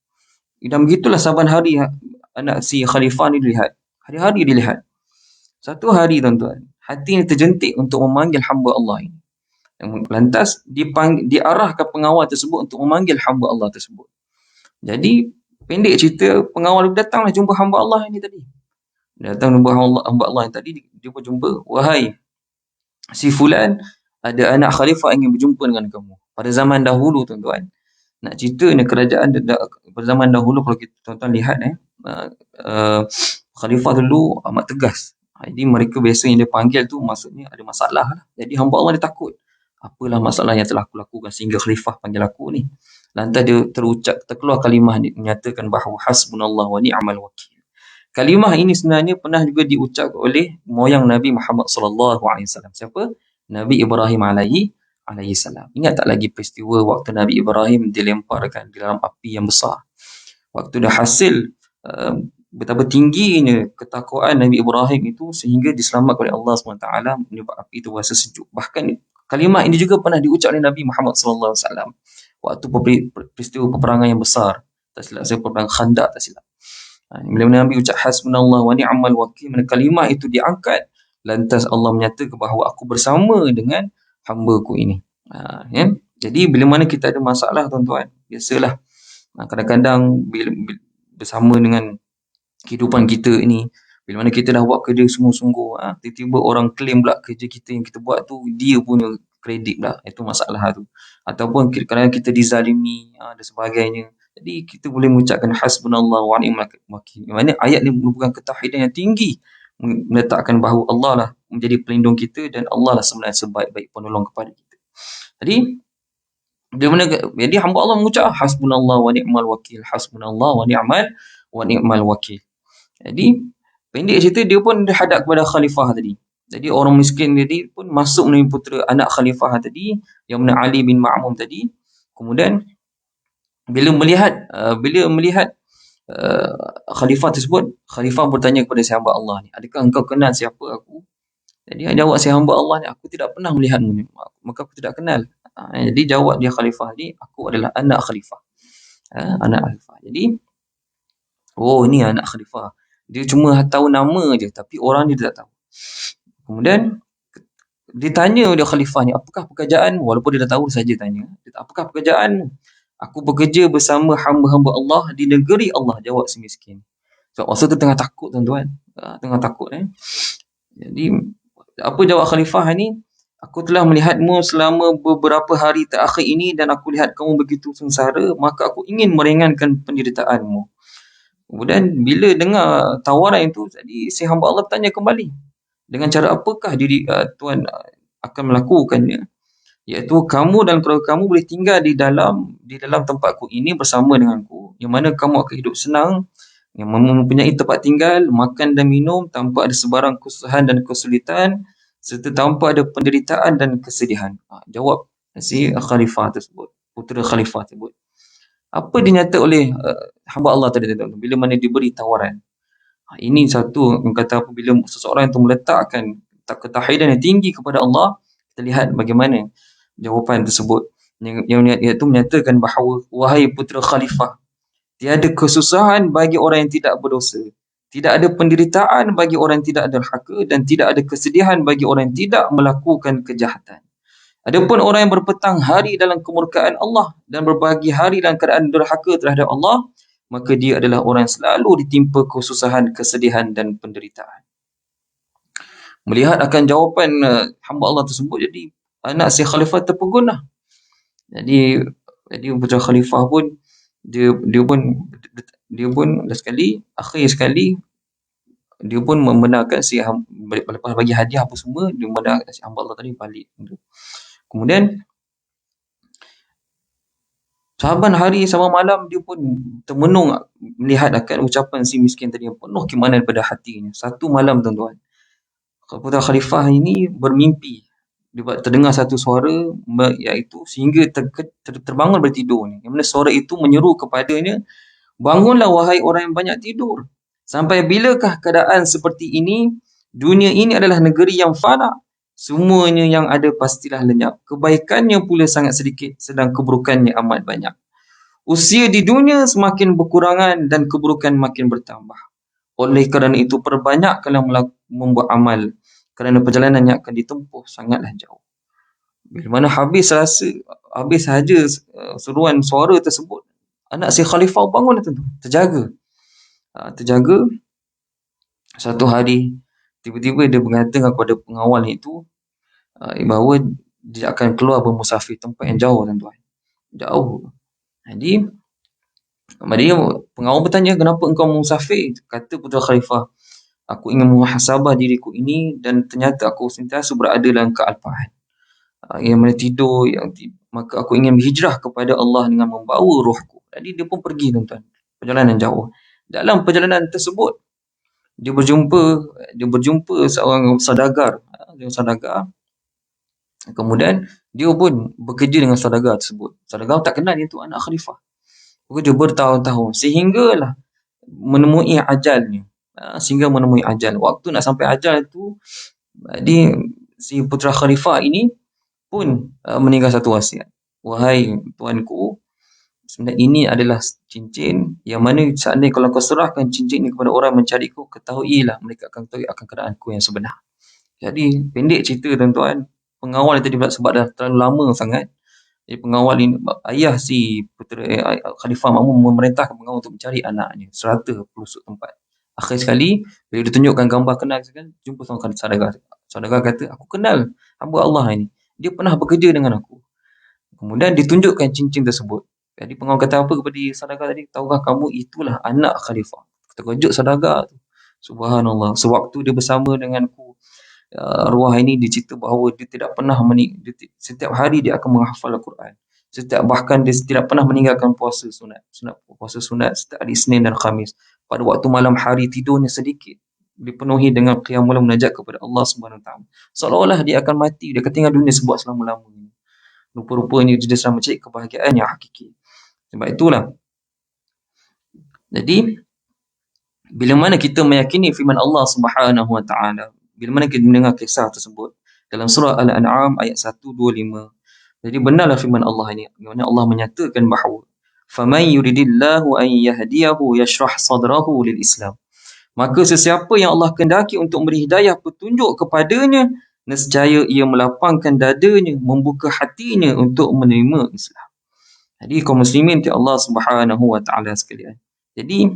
[SPEAKER 1] Dan begitulah saban hari anak si khalifah ni dilihat, hari-hari dilihat. Satu hari tuan-tuan, hati terjentik untuk memanggil hamba Allah ini. Lantas diarahkan pengawal tersebut untuk memanggil hamba Allah tersebut. Jadi pendek cerita, pengawal datanglah jumpa hamba Allah ini tadi. Datang jumpa hamba Allah yang tadi, dia berjumpa, wahai si fulan, ada anak khalifah ingin berjumpa dengan kamu. Pada zaman dahulu tuan-tuan, nak cerita ni kerajaan pada zaman dahulu, kalau kita tuan-tuan lihat khalifah dulu amat tegas. Jadi mereka biasanya dia panggil tu maksudnya ada masalah lah. Jadi hamba Allah dia takut, apalah masalah yang telah aku lakukan sehingga khalifah panggil aku ni. Lantas dia terkeluar kalimah ni, menyatakan bahawa hasbunallah wa ni'mal wakil. Kalimah ini sebenarnya pernah juga diucap oleh moyang Nabi Muhammad sallallahu alaihi wasallam. Siapa? Nabi Ibrahim alaihi salam. Ingat tak lagi peristiwa waktu Nabi Ibrahim dilemparkan di dalam api yang besar? Waktu dah hasil betapa tingginya ketakwaan Nabi Ibrahim itu sehingga diselamatkan oleh Allah SWT, menyebabkan api itu rasa sejuk. Bahkan kalimah ini juga pernah diucap oleh Nabi Muhammad sallallahu alaihi wasallam waktu peristiwa peperangan yang besar. Tak silap saya, peperangan Khandaq, tak silap. Bila Nabi ucap hasbunallah wa ni'mal wakil, kalimah itu diangkat, lantas Allah menyatakan bahawa aku bersama dengan hamba-Ku ini. Jadi bila mana kita ada masalah tuan-tuan, biasalah kadang-kadang bila bersama dengan kehidupan kita ini, bila mana kita dah buat kerja sungguh-sungguh, tiba-tiba orang claim pula kerja kita yang kita buat tu dia punya kredit pula. Itu masalah tu. Ataupun kadang-kadang kita dizalimi dan sebagainya. Jadi kita boleh mengucapkan hasbunallah wa ni'mal wakil. Mana ayat ni merupakan ketauhidan yang tinggi, meletakkan bahawa Allah lah menjadi pelindung kita dan Allah lah sebenarnya sebaik-baik penolong kepada kita. Jadi hamba Allah mengucap hasbunallah wa ni'mal wakil, hasbunallah wa ni'mal wakil. Jadi pendek cerita, dia pun dihadap kepada khalifah tadi. Jadi orang miskin tadi pun masuk menemui putera anak khalifah tadi yang bernama Ali bin Ma'mum tadi. Kemudian bila melihat khalifah tersebut, khalifah bertanya kepada si hamba Allah ni, adakah engkau kenal siapa aku? Jadi jawab si hamba Allah ni, aku tidak pernah melihatmu, maka aku tidak kenal. Jadi jawab dia khalifah ni, aku adalah anak khalifah. Anak khalifah. Jadi ini anak khalifah. Dia cuma tahu nama je, tapi orang dia tak tahu. Kemudian ditanya oleh khalifah ni, apakah pekerjaanmu? Walaupun dia dah tahu saja tanya, apakah pekerjaanmu? Aku bekerja bersama hamba-hamba Allah di negeri Allah, jawab si miskin. So, masa tu tengah takut tuan-tuan. Tengah takut. Jadi, apa jawab khalifah ni? Aku telah melihatmu selama beberapa hari terakhir ini dan aku lihat kamu begitu sengsara, maka aku ingin meringankan penderitaanmu. Kemudian bila dengar tawaran itu, jadi si hamba Allah tanya kembali, dengan cara apakah Tuan akan melakukannya? Iaitu kamu dan keluarga kamu boleh tinggal di dalam tempatku ini bersama denganku, yang mana kamu akan hidup senang, yang mempunyai tempat tinggal, makan dan minum tanpa ada sebarang kesusahan dan kesulitan, serta tanpa ada penderitaan dan kesedihan. Jawab si khalifah tersebut, putera khalifah tersebut. Apa dinyata oleh hamba Allah tadi bila mana diberi tawaran? Ini satu, kata apabila seseorang itu meletakkan ketahidan yang tinggi kepada Allah, kita lihat bagaimana jawapan tersebut. Iaitu menyatakan bahawa, wahai putera khalifah, tiada kesusahan bagi orang yang tidak berdosa, tidak ada penderitaan bagi orang yang tidak derhaka, dan tidak ada kesedihan bagi orang yang tidak melakukan kejahatan. Adapun orang yang berpetang hari dalam kemurkaan Allah dan berbagi hari dalam keadaan derhaka terhadap Allah, maka dia adalah orang yang selalu ditimpa kesusahan, kesedihan dan penderitaan. Melihat akan jawapan hamba Allah tersebut, jadi anak si khalifah terpegun lah. Jadi putra khalifah pun dia pun akhir sekali dia pun membenarkan lepas bagi hadiah apa semua, dia membenarkan si hamba Allah tadi balik. Kemudian sahaban hari sama malam dia pun termenung melihat akan ucapan si miskin tadi yang penuh keimanan pada hatinya. Satu malam tuan-tuan, putera khalifah ini bermimpi. Dia terdengar satu suara, iaitu sehingga terbangun dari tidurnya. Yang mana suara itu menyeru kepadanya, bangunlah wahai orang yang banyak tidur. Sampai bilakah keadaan seperti ini? Dunia ini adalah negeri yang fana. Semuanya yang ada pastilah lenyap. Kebaikannya pula sangat sedikit, sedang keburukannya amat banyak. Usia di dunia semakin berkurangan dan keburukan makin bertambah. Oleh kerana itu, perbanyakkanlah membuat amal, kerana perjalanan yang akan ditempuh sangatlah jauh. Bila mana habis saja seruan suara tersebut, anak si khalifah bangun tentu, terjaga. Satu hari tiba-tiba dia mengatakan kepada pengawal itu bahawa dia akan keluar bermusafir tempat yang jauh tuan-tuan. Jauh. Jadi pengawal bertanya, kenapa engkau musafir? Kata putera khalifah, aku ingin muhasabah diriku ini dan ternyata aku sentiasa berada dalam kealpaan. Yang mana tidur, maka aku ingin berhijrah kepada Allah dengan membawa rohku. Jadi dia pun pergi tuan-tuan, perjalanan jauh. Dalam perjalanan tersebut dia berjumpa seorang saudagar. Kemudian dia pun bekerja dengan saudagar tersebut. Saudagar tak kenal dia tu anak khalifah. Bekerja bertahun-tahun sehinggalah menemui ajalnya. Waktu nak sampai ajal itu, si putera khalifah ini pun meninggal satu wasiat. Wahai tuanku, sebenarnya ini adalah cincin yang mana seandainya kalau kau serahkan cincin ini kepada orang mencariku, ketahuilah mereka akan ketahui akan keadaanku yang sebenar. Jadi pendek cerita tuan-tuan, pengawal tadi sebab dah terlalu lama sangat. Jadi pengawal ini, ayah si putera khalifah makmum memerintahkan pengawal untuk mencari anaknya serata pelosok tempat. Akhir sekali bila ditunjukkan gambar kenal sekali, jumpa seorang saudagar. Saudagar kata, aku kenal hamba Allah ini. Dia pernah bekerja dengan aku. Kemudian ditunjukkan cincin tersebut. Jadi pengawal kata apa kepada saudagar tadi? Tahukah kamu itulah anak khalifah? Terkejut saudagar tu. Subhanallah. Sewaktu dia bersama denganku, arwah ini dicerita bahawa dia tidak pernah setiap hari dia akan menghafal Al-Quran. Bahkan dia tidak pernah meninggalkan puasa sunat setiap hari Isnin dan Khamis. Pada waktu malam hari tidurnya sedikit, dipenuhi dengan qiyamul munajat kepada Allah Subhanahu Wa Taala. Seolah-olah dia akan mati, dia akan tinggal dunia sebuah selama-lamanya. Rupa-rupanya dia sedang mencari kebahagiaan yang hakiki. Sebab itulah. Jadi bila mana kita meyakini firman Allah Subhanahu Wa Taala, bila mana kita mendengar kisah tersebut dalam surah Al-An'am ayat 125. Jadi benarlah firman Allah ini, di mana Allah menyatakan bahawa faman yuridillahu an yahdiyahu yashrah sadrahu lil Islam. Maka sesiapa yang Allah kehendaki untuk memberi hidayah petunjuk kepadanya, nescaya ia melapangkan dadanya, membuka hatinya untuk menerima Islam. Jadi kaum muslimin ti Allah Subhanahu Wa Taala sekalian. Jadi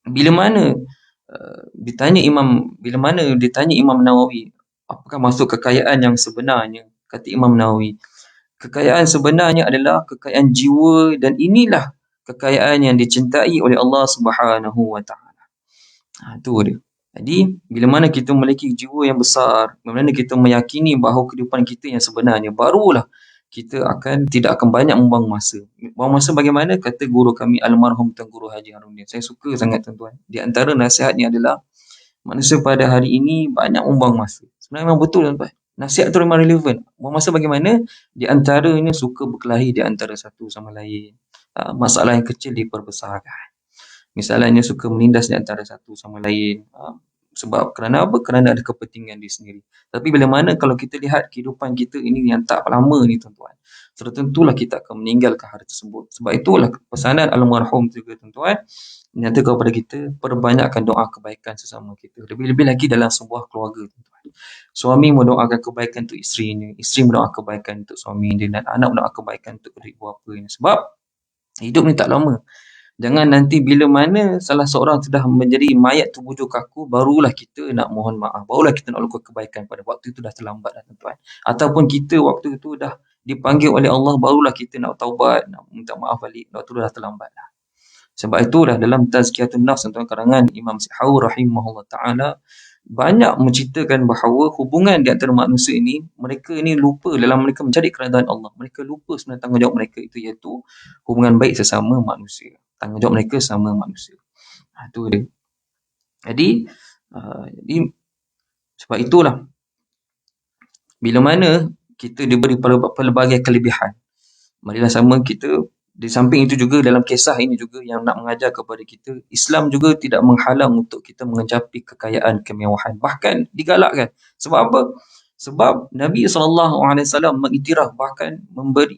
[SPEAKER 1] bila mana ditanya Imam Nawawi, apakah maksud kekayaan yang sebenarnya? Kata Imam Nawawi, kekayaan sebenarnya adalah kekayaan jiwa, dan inilah kekayaan yang dicintai oleh Allah Subhanahu wa taala. Itu dia. Jadi, bila mana kita memiliki jiwa yang besar, bila mana kita meyakini bahawa kehidupan kita yang sebenarnya, barulah kita tidak akan banyak membuang masa. Buang masa bagaimana? Kata guru kami almarhum Tuan Guru Haji Harudin. Saya suka sangat tuan-tuan. Di antara nasihatnya adalah manusia pada hari ini banyak membuang masa. Sebenarnya memang betul tuan-tuan. Nasihat itu memang relevan. Buang masa bagaimana? Di antaranya suka berkelahi di antara satu sama lain. Masalah yang kecil diperbesarkan. Misalnya suka menindas di antara satu sama lain. Sebab kerana apa? Kerana ada kepentingan diri sendiri. Tapi bila mana kalau kita lihat kehidupan kita ini yang tak lama ni tuan-tuan, sudah tentulah kita akan meninggalkan hal tersebut. Sebab itulah pesanan almarhum juga tuan-tuan, menyatakan kepada kita, perbanyakkan doa kebaikan sesama kita. Lebih-lebih lagi dalam sebuah keluarga tuan-tuan. Suami mendoakan kebaikan untuk isterinya, isteri mendoakan kebaikan untuk suami dia, dan anak mendoakan kebaikan untuk adik ibu bapanya. Sebab hidup ni tak lama. Jangan nanti bila mana salah seorang sudah menjadi mayat tubuh kaku, barulah kita nak mohon maaf. Barulah kita nak lakukan kebaikan pada waktu itu dah terlambat dah tuan-tuan. Ataupun kita waktu itu dah dipanggil oleh Allah, barulah kita nak taubat, nak minta maaf balik. Waktu itu dah terlambat dah. Sebab itulah dalam Tazkiyatun Nafs tuan-tuan, karangan Imam Sihawi rahimahullah ta'ala, banyak menceritakan bahawa hubungan di antara manusia ini, mereka ini lupa dalam mereka mencari keredaan Allah. Mereka lupa sebenarnya tanggungjawab mereka itu, iaitu hubungan baik sesama manusia. Tanggungjawab mereka sama manusia. Itu dia. Jadi sebab itulah bila mana kita diberi pelbagai kelebihan, marilah sama kita. Di samping itu juga dalam kisah ini juga yang nak mengajar kepada kita, Islam juga tidak menghalang untuk kita mengecapi kekayaan, kemewahan. Bahkan digalakkan. Sebab apa? Sebab Nabi SAW mengiktiraf, bahkan memberi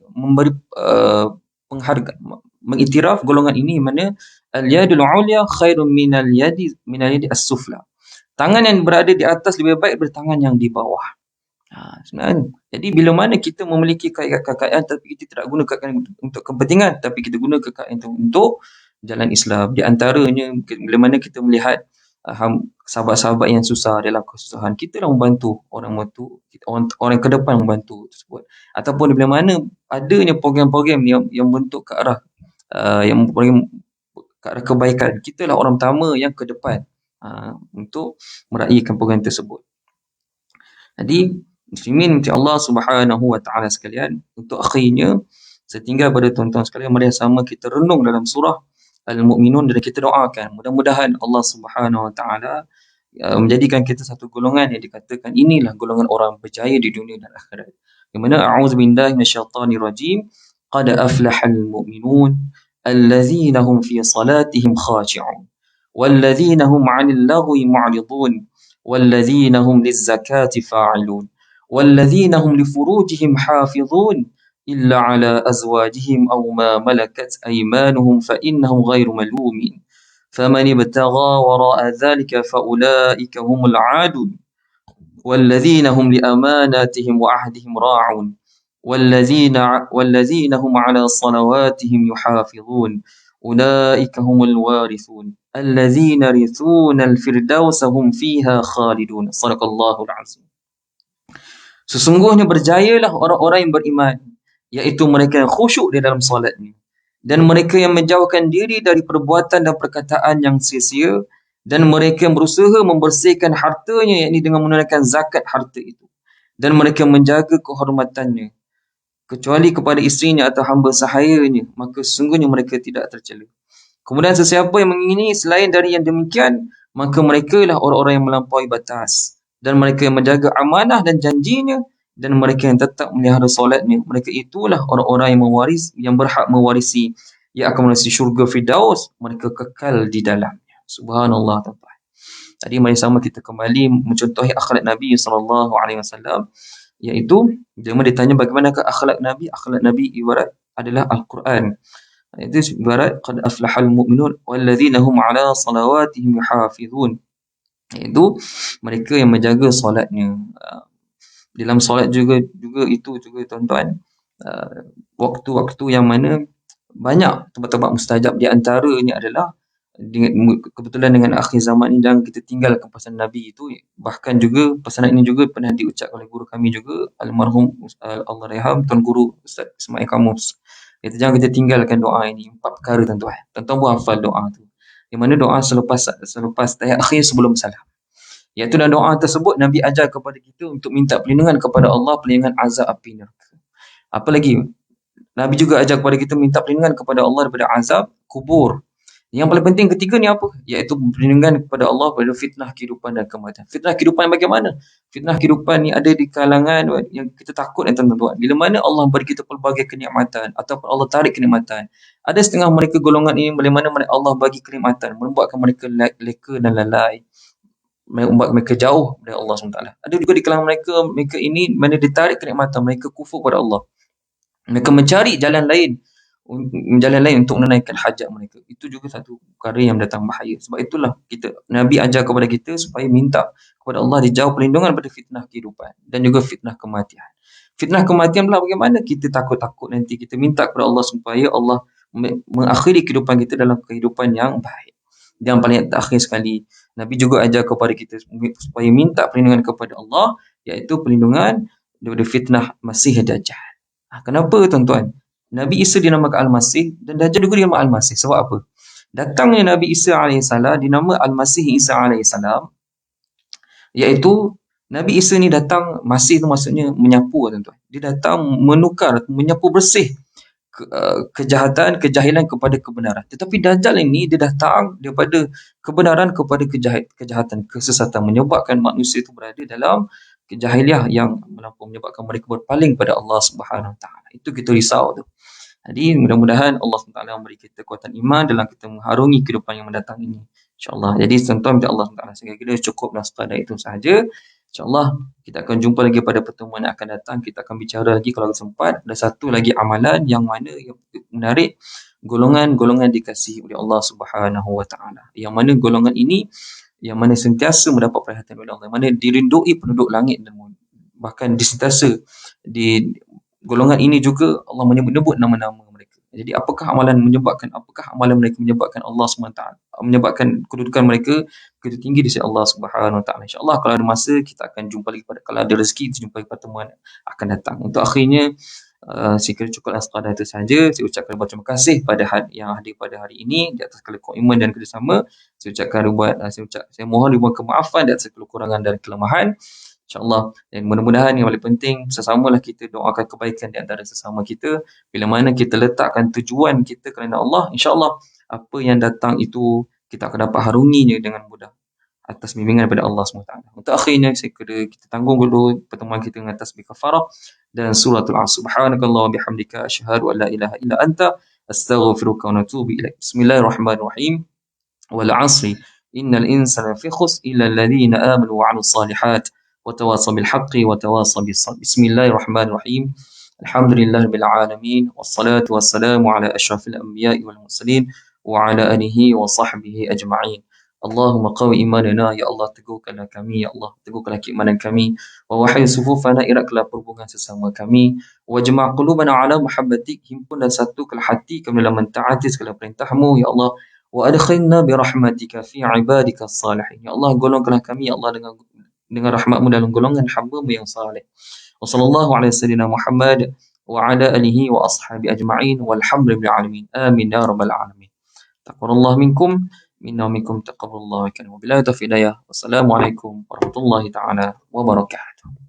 [SPEAKER 1] penghargaan, mengiktiraf golongan ini, mana al-yadul ulya khairun minal yadi as-sufla. Tangan yang berada di atas lebih baik daripada tangan yang di bawah. Sebenarnya. Jadi bila mana kita memiliki kekayaan tapi kita tidak guna kekayaan untuk kepentingan, tapi kita guna kekayaan itu untuk jalan Islam. Di antaranya bila mana kita melihat sahabat-sahabat yang susah dalam kesusahan, kita dah membantu orang ke depan membantu tersebut. Ataupun bila mana adanya program-program yang bentuk ke arah ke arah kebaikan, kita lah orang pertama yang ke depan untuk meraihkan program tersebut. Jadi muslimin minta Allah Subhanahu wa taala sekalian, untuk akhirnya saya tinggal pada tuan-tuan sekalian, mari sama kita renung dalam surah Al-Mu'minun dan kita doakan mudah-mudahan Allah Subhanahu wa taala menjadikan kita satu golongan yang dikatakan inilah golongan orang berjaya di dunia dan akhirat. Yang mana a'udzubillahi minasyaitanir rajim, qad aflahal mu'minun allazina hum fi salatihim khashi'un wallazina hum 'anil lagwi mu'ridun wallazina hum lizzakati fa'ilun والذين هم لفروجهم حافظون إلا على أزواجهم أو ما ملكت أيمانهم فإنهم غير ملومين فمن ابتغى وراء ذلك فأولئك هم العادون والذين هم لأماناتهم وعهدهم راعون والذين هم على صلواتهم يحافظون أولئك هم الوارثون الذين يرثون الفردوس هم فيها خالدون صدق الله العظيم. Sesungguhnya berjayalah orang-orang yang beriman, iaitu mereka yang khusyuk di dalam solatnya, dan mereka yang menjauhkan diri dari perbuatan dan perkataan yang sia-sia, dan mereka yang berusaha membersihkan hartanya, yakni dengan menunaikan zakat harta itu, dan mereka menjaga kehormatannya, kecuali kepada isterinya atau hamba sahayanya, maka sesungguhnya mereka tidak tercela. Kemudian sesiapa yang mengingini selain dari yang demikian, maka mereka lah orang-orang yang melampaui batas. Dan mereka yang menjaga amanah dan janjinya, dan mereka yang tetap melihara solatnya, mereka itulah orang-orang yang berhak mewarisi, yang akan mewarisi syurga Firdaus, mereka kekal di dalamnya. Subhanallah tuan-tuan. Tadi mari sama kita kembali mencontohi akhlak Nabi SAW, iaitu dia ditanya bagaimanakah akhlak Nabi? Akhlak Nabi ibarat adalah Al-Quran. Itu ibarat qad aflahal mu'minun wallazina hum 'ala salawatihim yuhafizun. Itu mereka yang menjaga solatnya. Dalam solat juga itu juga tuan-tuan, waktu-waktu yang mana banyak tempat-tempat mustajab, di antaranya adalah kebetulan dengan akhir zaman ini, dan kita tinggalkan pesanan Nabi itu. Bahkan juga pesanan ini juga pernah diucapkan oleh guru kami juga, almarhum Allahyarham Tuan Guru Ustaz Ismail Kamus, Jangan kita tinggalkan doa ini. 4 perkara tuan-tuan. Tuan-tuan pun hafal doa tu. Yang mana doa selepas tahiyat akhir sebelum salam. Iaitu dalam doa tersebut Nabi ajar kepada kita untuk minta perlindungan kepada Allah, perlindungan azab api neraka. Apa lagi? Nabi juga ajar kepada kita minta perlindungan kepada Allah daripada azab kubur. Yang paling penting ketiga ni apa? Iaitu perlindungan kepada Allah pada fitnah kehidupan dan kematian. Fitnah kehidupan bagaimana? Fitnah kehidupan ni ada di kalangan yang kita takut tuan-tuan. Bila mana Allah beri kita pelbagai kenikmatan ataupun Allah tarik kenikmatan. Ada setengah mereka golongan ini bila mana Allah bagi kenikmatan membuatkan mereka leka dan lalai. Membuat mereka jauh dari Allah SWT. Ada juga di kalangan mereka ini mana ditarik kenikmatan, mereka kufur kepada Allah. Mereka mencari jalan lain untuk menunaikan hajat mereka. Itu juga satu perkara yang datang bahaya. Sebab itulah Nabi ajar kepada kita supaya minta kepada Allah dijauh perlindungan pada fitnah kehidupan dan juga fitnah kematian. Fitnah kematian pula bagaimana? Kita takut-takut nanti kita minta kepada Allah supaya Allah mengakhiri kehidupan kita dalam kehidupan yang baik. Yang paling terakhir sekali, Nabi juga ajar kepada kita supaya minta perlindungan kepada Allah, iaitu perlindungan daripada fitnah Masih Dajjal. Kenapa tuan-tuan? Nabi Isa dinamakan Al-Masih dan Dajjal juga dinamakan Al-Masih. Sebab apa? Datangnya Nabi Isa AS dinama Al-Masih Isa AS, iaitu Nabi Isa ni datang, Masih tu maksudnya menyapu tuan-tuan. Dia datang menukar, menyapu bersih kejahatan, kejahilan kepada kebenaran. Tetapi Dajjal ini dia datang daripada kebenaran kepada kejahatan, kesesatan, menyebabkan manusia itu berada dalam kejahiliah yang menyebabkan mereka berpaling pada Allah Subhanahu Wa Taala. Itu kita risau tu. Jadi mudah-mudahan Allah SWT memberi kita kekuatan iman dalam kita mengharungi kehidupan yang mendatang ini. InsyaAllah. Jadi tuan-tuan minta Allah SWT sekali-kali cukuplah sekadar itu sahaja. InsyaAllah kita akan jumpa lagi pada pertemuan yang akan datang. Kita akan bicara lagi kalau sempat. Ada satu lagi amalan yang mana yang menarik. Golongan-golongan dikasihi oleh Allah Subhanahu Wa Taala. Yang mana golongan ini yang mana sentiasa mendapat perhatian oleh Allah. Yang mana dirindui penduduk langit dan bumi. Bahkan disentiasa di golongan ini juga Allah menyebut nama-nama mereka. Jadi apakah amalan mereka menyebabkan Allah SWT, menyebabkan kedudukan mereka begitu tinggi di sisi Allah Subhanahu Wa Taala. InsyaAllah kalau ada masa kita akan jumpa lagi kalau ada rezeki kita jumpa lagi pertemuan akan datang. Untuk akhirnya saya kira cukuplah sekadar itu sahaja. Saya ucapkan terima kasih pada yang hadir pada hari ini di atas segala komitmen dan kerjasama. Saya mohon ribuan kemaafan di atas segala kekurangan dan kelemahan. InsyaAllah. Dan mudah-mudahan yang paling penting sesamalah kita doakan kebaikan di antara sesama kita. Bila mana kita letakkan tujuan kita kerana Allah, insyaAllah apa yang datang itu kita akan dapat harunginya dengan mudah atas bimbingan daripada Allah SWT. Untuk akhirnya saya kira kita tanggung dulu pertemuan kita dengan tasbih kafarah dan suratul Asr. Subhanakallah wa bihamdika asyhadu an la ilaha illa anta astaghfiruka wa atubu ilaik. Bismillahirrahmanirrahim. Wal 'asri innal insana fi khusr illa alladhina amanu wa 'amilus salihat وتواصوا بالحق وتواصوا بالصبر. بسم الله الرحمن الرحيم. الحمد لله رب العالمين والصلاة والسلام على أشرف الأنبياء والمرسلين وعلى آله وصحبه أجمعين. اللهم قوي إيماننا يا الله, teguhkanlah kami ya Allah, teguhkanlah keimanan kami, wa wahai sufufana, eratkanlah perhubungan sesama kami, wa jama' qulubana ala muhabbatik, himpunlah satukan hati kami dalam mentaati segala perintahmu ya Allah, wa adkhilna bi rahmatika fi ibadika salihin. Ya Allah, golongkanlah kami ya Allah dengan rahmatmu dalam golongan hamba-mu yang saleh. Wa sallallahu alaihi wasallam Muhammad wa ala alihi wa ashabi ajma'in walhamdulillahi alamin. Amin ya rabbal alamin. Taqabbalallahu minkum minna wa minkum taqabbalallahu wa billahi taufiq hidayah. Wassalamu alaikum warahmatullahi taala wabarakatuh.